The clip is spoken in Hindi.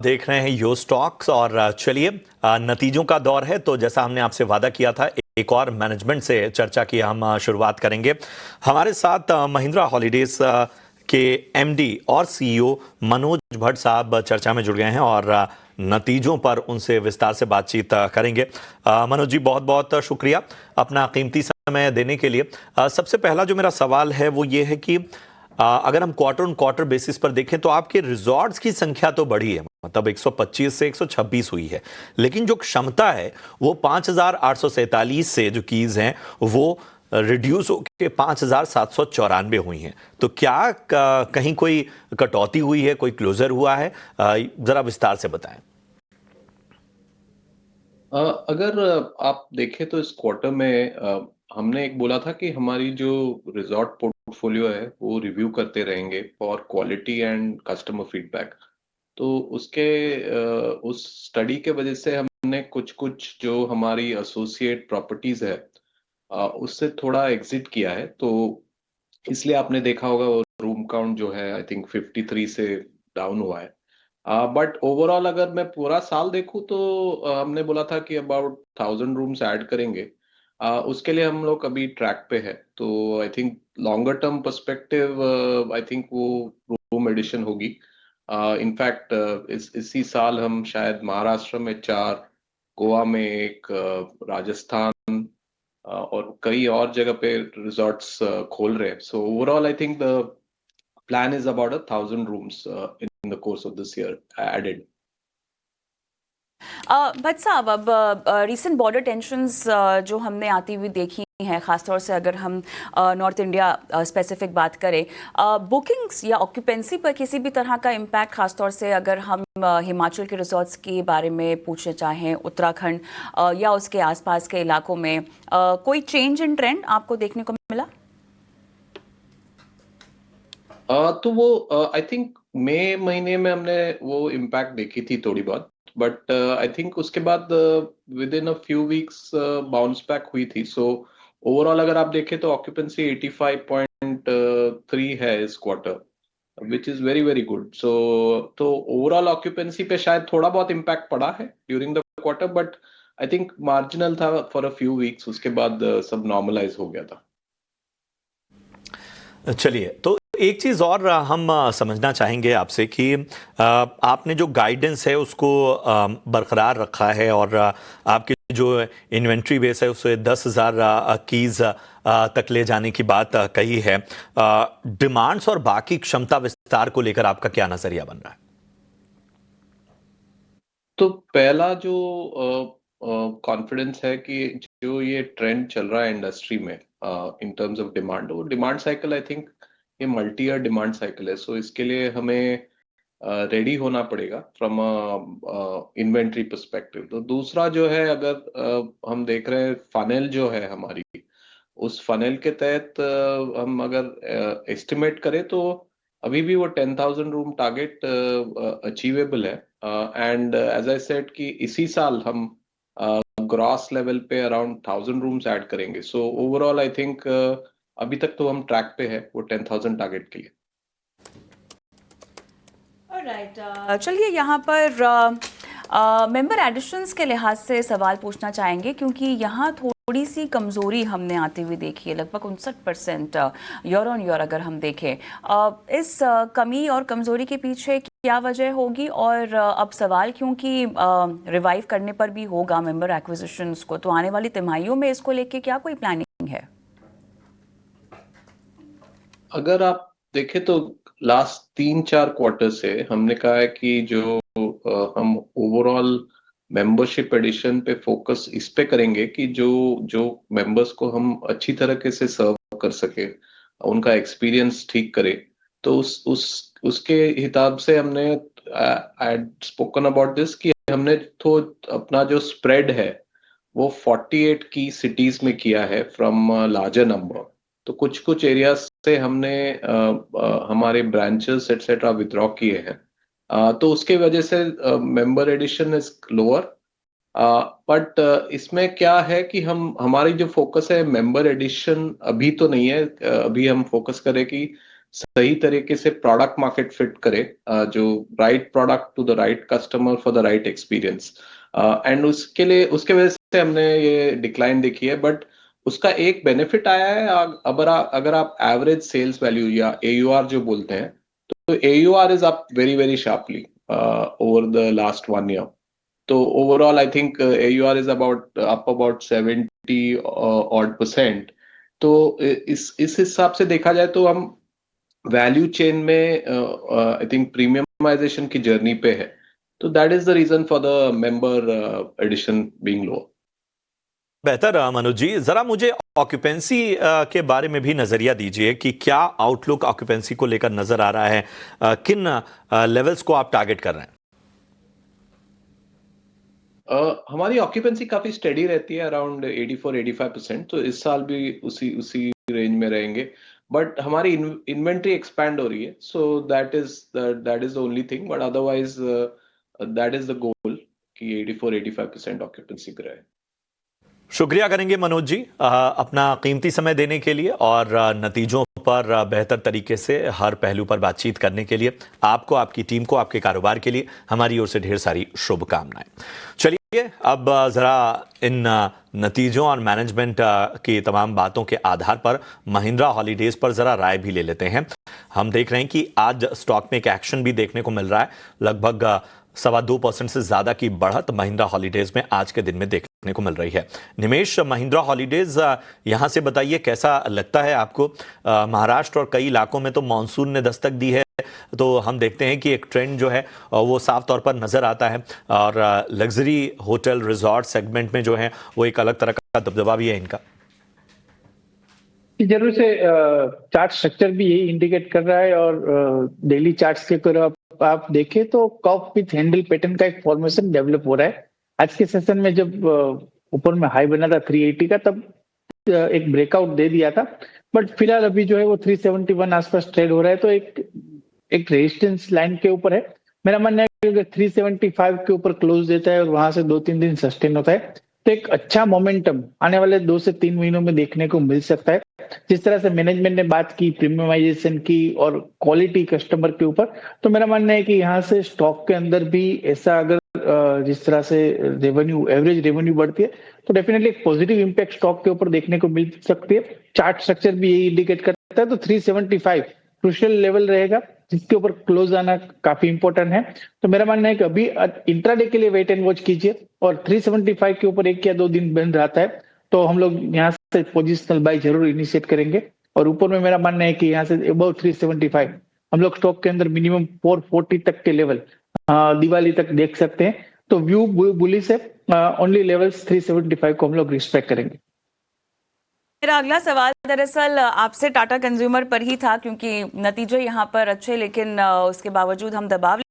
देख रहे हैं यो स्टॉक्स और चलिए नतीजों का दौर है। तो जैसा हमने आपसे वादा किया था, एक और मैनेजमेंट से चर्चा की हम शुरुआत करेंगे। हमारे साथ महिंद्रा हॉलीडेज के एमडी और सीईओ मनोज भट्ट साहब चर्चा में जुड़ गए हैं और नतीजों पर उनसे विस्तार से बातचीत करेंगे। मनोज जी, बहुत बहुत शुक्रिया अपना कीमती समय देने के लिए। सबसे पहला जो मेरा सवाल है वो ये है कि अगर हम क्वार्टर ऑन क्वार्टर बेसिस पर देखें तो आपके रिजॉर्ट्स की संख्या तो बढ़ी है, मतलब 125 से 126 हुई है, लेकिन जो क्षमता है वो 5,847 से जो कीज हैं वो रिड्यूस होकर 5,794 हुई हैं। तो क्या कहीं कोई कटौती हुई है, कोई क्लोजर हुआ है? जरा विस्तार से बताएं। अगर आप देखें तो इस क्वार्टर में हमने एक बोला था कि हमारी जो रिजॉर्ट पोर्टफोलियो है वो रिव्यू करते रहेंगे for quality and customer feedback. तो उस स्टडी के वजह से हमने कुछ कुछ जो हमारी एसोसिएट प्रॉपर्टीज है उससे थोड़ा एग्जिट किया है। तो इसलिए आपने देखा होगा वो रूम काउंट जो है आई थिंक 53 से डाउन हुआ है। बट ओवरऑल अगर मैं पूरा साल देखूं तो हमने बोला था कि अबाउट 1000 रूम्स ऐड करेंगे। उसके लिए हम लोग अभी ट्रैक पे है। तो I think longer term perspective I think वो रूम एडिशन होगी। इनफैक्ट इसी साल हम शायद महाराष्ट्र में 4, गोवा में एक, राजस्थान और कई और जगह पे रिजॉर्ट्स खोल रहे हैं। So overall I think the plan is about 1,000 rooms in the course of this year added. Bhatt साहब, अब रीसेंट बॉर्डर टेंशंस जो हमने आती हुई देखी हैं, ख़ासतौर से अगर हम नॉर्थ इंडिया स्पेसिफिक बात करें, बुकिंग्स या ऑक्यूपेंसी पर किसी भी तरह का इम्पैक्ट, ख़ासतौर से अगर हम हिमाचल के रिजॉर्ट्स के बारे में पूछना चाहें, उत्तराखंड या उसके आसपास के इलाकों में कोई चेंज इन ट्रेंड आपको देखने को मिला? तो वो आई थिंक मई महीने में हमने वो इम्पैक्ट देखी थी थोड़ी बहुत। बट आई थिंक उसके बाद with in a few weeks bounce back हुई थी। सो ओवरऑल अगर आप देखें तो ऑक्यूपेंसी 85.3 है इस quarter, which is very very good. So तो ओवरऑल ऑक्यूपेंसी पे शायद थोड़ा बहुत इम्पैक्ट पड़ा है during the quarter, but I think marginal था फॉर अ फ्यू वीक्स। उसके बाद सब नॉर्मलाइज हो गया था। चलिए, तो एक चीज़ और हम समझना चाहेंगे आपसे कि आपने जो गाइडेंस है उसको बरकरार रखा है और आपकी जो इन्वेंट्री बेस है उसे 10,000 कीज तक ले जाने की बात कही है। डिमांड्स और बाकी क्षमता विस्तार को लेकर आपका क्या नजरिया बन रहा है? तो पहला जो कॉन्फिडेंस है कि जो ये ट्रेंड चल रहा है इंडस्ट्री में इन टर्म्स ऑफ डिमांड, वो डिमांड साइकिल आई थिंक ये मल्टी ईयर डिमांड साइकिल है। सो इसके लिए हमें रेडी होना पड़ेगा फ्रॉम इन्वेंट्री पर्सपेक्टिव। तो दूसरा जो है, अगर हम देख रहे हैं फनेल जो है हमारी, उस फनेल के तहत हम अगर एस्टिमेट करें तो अभी भी वो 10,000 रूम टारगेट अचीवेबल है। एंड एज आई सेड कि इसी साल हम ग्रॉस लेवल पे अराउंड 1,000 रूम्स ऐड करेंगे। सो ओवरऑल आई थिंक अभी तक तो हम ट्रैक पे है वो 10,000 टारगेट के लिए। ऑलराइट, चलिए यहाँ पर मेंबर एडिशंस के लिहाज से सवाल पूछना चाहेंगे, क्योंकि यहाँ थोड़ी सी कमज़ोरी हमने आती हुई देखी है, लगभग 59% ईयर ऑन ईयर अगर हम देखें। इस कमी और कमज़ोरी के पीछे क्या वजह होगी? और अब सवाल क्योंकि रिवाइव करने पर भी होगा मेंबर एक्विजिशंस को, तो आने वाली तिमाहियों में इसको लेके क्या कोई प्लानिंग है? अगर आप देखें तो लास्ट 3-4 क्वार्टर से हमने कहा है कि जो हम ओवरऑल मेंबरशिप एडिशन पे फोकस इस पे करेंगे कि जो जो मेंबर्स को हम अच्छी तरीके से सर्व कर सके, उनका एक्सपीरियंस ठीक करे। तो उस उसके हिसाब से हमने आई स्पोकन अबाउट दिस कि हमने तो अपना जो स्प्रेड है वो 48 की सिटीज में किया है फ्रॉम लार्जर नंबर। तो कुछ कुछ एरियाज से हमने हमारे ब्रांचेस एटसेट्रा विथड्रॉ किए हैं। तो उसके वजह से member addition is lower. But इसमें क्या है कि हम हमारी जो फोकस है मेंबर एडिशन अभी तो नहीं है। अभी हम फोकस करें कि सही तरीके से प्रोडक्ट मार्केट फिट करे, जो right product to the right customer for the right experience, and उसके वजह से हमने ये डिक्लाइन देखी है। बट उसका एक बेनिफिट आया है, अगर आप एवरेज सेल्स वैल्यू या AUR जो बोलते हैं, तो AUR is up very very sharply over the last 1 year. तो overall I think AUR is about 70 odd %. तो इस हिसाब से देखा जाए तो हम वैल्यू चेन में आई थिंक प्रीमियमाइजेशन की जर्नी पे है। तो that is the reason for the member addition being low. बेहतर मनोज जी, जरा मुझे ऑक्यूपेंसी के बारे में भी नजरिया दीजिए कि क्या आउटलुक ऑक्यूपेंसी को लेकर नजर आ रहा है, किन लेवल्स को आप टारगेट कर रहे हैं? हमारी ऑक्यूपेंसी काफी स्टेडी रहती है, अराउंड 84-85%। तो इस साल भी उसी रेंज में रहेंगे। बट हमारी इन्वेंट्री एक्सपैंड हो रही है, so that is the only thing. But otherwise that is the goal कि 84-85% ऑक्यूपेंसी पे रहे। शुक्रिया करेंगे मनोज जी अपना कीमती समय देने के लिए और नतीजों पर बेहतर तरीके से हर पहलू पर बातचीत करने के लिए। आपको, आपकी टीम को, आपके कारोबार के लिए हमारी ओर से ढेर सारी शुभकामनाएं। चलिए अब जरा इन नतीजों और मैनेजमेंट की तमाम बातों के आधार पर महिंद्रा हॉलीडेज पर जरा राय भी ले लेते हैं। हम देख रहे हैं कि आज स्टॉक में एक एक्शन भी देखने को मिल रहा है। लगभग 2.25% से ज्यादा की बढ़त महिंद्रा हॉलीडेज में आज के दिन में देखने को मिल रही है। निमेश, महिंद्रा हॉलीडेज यहां से बताइए कैसा लगता है आपको? महाराष्ट्र और कई इलाकों में तो मानसून ने दस्तक दी है, तो हम देखते हैं कि एक ट्रेंड जो है वो साफ तौर पर नजर आता है और लग्जरी होटल रिजॉर्ट सेगमेंट में जो है वो एक अलग तरह का दबदबा भी है इनका। जरूर से चार्ट स्ट्रक्चर भी यही इंडिकेट कर रहा है और डेली चार्ट्स के अगर आप देखें तो कप विथ हैंडल पैटर्न का एक फॉर्मेशन डेवलप हो रहा है। आज के सेशन में जब ऊपर में हाई बना था 380 का, तब एक ब्रेकआउट दे दिया था। बट फिलहाल अभी जो है वो 371 आसपास ट्रेड हो रहा है, तो एक रेजिस्टेंस लाइन के ऊपर है। मेरा मानना है कि अगर 375 के ऊपर क्लोज देता है और वहां से 2-3 दिन सस्टेन होता है, तो एक अच्छा मोमेंटम आने वाले 2 से 3 महीनों में देखने को मिल सकता है। जिस तरह से मैनेजमेंट ने बात की प्रीमियमाइजेशन की और क्वालिटी कस्टमर के ऊपर, तो मेरा मानना है कि यहाँ से स्टॉक के अंदर भी ऐसा अगर जिस तरह से एवरेज रेवेन्यू बढ़ती है, तो डेफिनेटली एक पॉजिटिव इंपैक्ट स्टॉक के ऊपर देखने को मिल सकती है। चार्ट स्ट्रक्चर भी यही इंडिकेट करता है। तो 375 क्रूशियल लेवल रहेगा जिसके ऊपर क्लोज आना काफी इंपॉर्टेंट है। तो मेरा मानना है कि अभी इंट्राडे के लिए वेट एंड वॉच कीजिए और 375 के ऊपर 1 या 2 दिन बंद रहता है तो हम लोग यहाँ से पोजिशनल बाय जरूर इनिशिएट करेंगे। और ऊपर में मेरा मानना है कि यहाँ से अबव 375 हम लोग स्टॉक के अंदर मिनिमम 440 तक के लेवल दिवाली तक देख सकते हैं। तो व्यू बुलिश है। ओनली लेवल्स 375 को हम लोग रिस्पेक्ट करेंगे। मेरा अगला सवाल दरअसल आपसे टाटा कंज्यूमर पर ही था, क्योंकि नतीजे यहाँ पर अच्छे, लेकिन उसके बावजूद हम दबाव